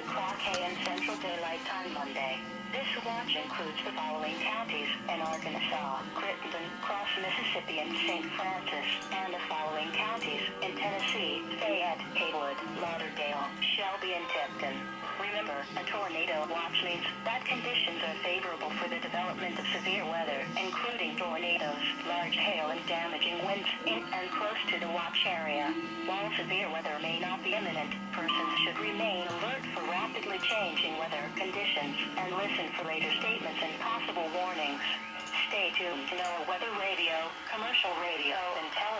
o'clock a.m. Central Daylight Time Monday. This watch includes the following counties in Arkansas: Crittenden, Cross, Mississippi, and St. Francis, and the following counties in Tennessee: Fayette, Haywood, Lauderdale, Shelby, and Tipton. Remember, a tornado watch means that conditions are favorable for the development of severe weather, including tornadoes, large hail, and damaging winds in and close to the watch area. While severe weather may not be imminent, persons should remain alert for rapidly changing weather conditions and listen for later statements and possible warnings. Stay tuned to NOAA Weather Radio, commercial radio, and television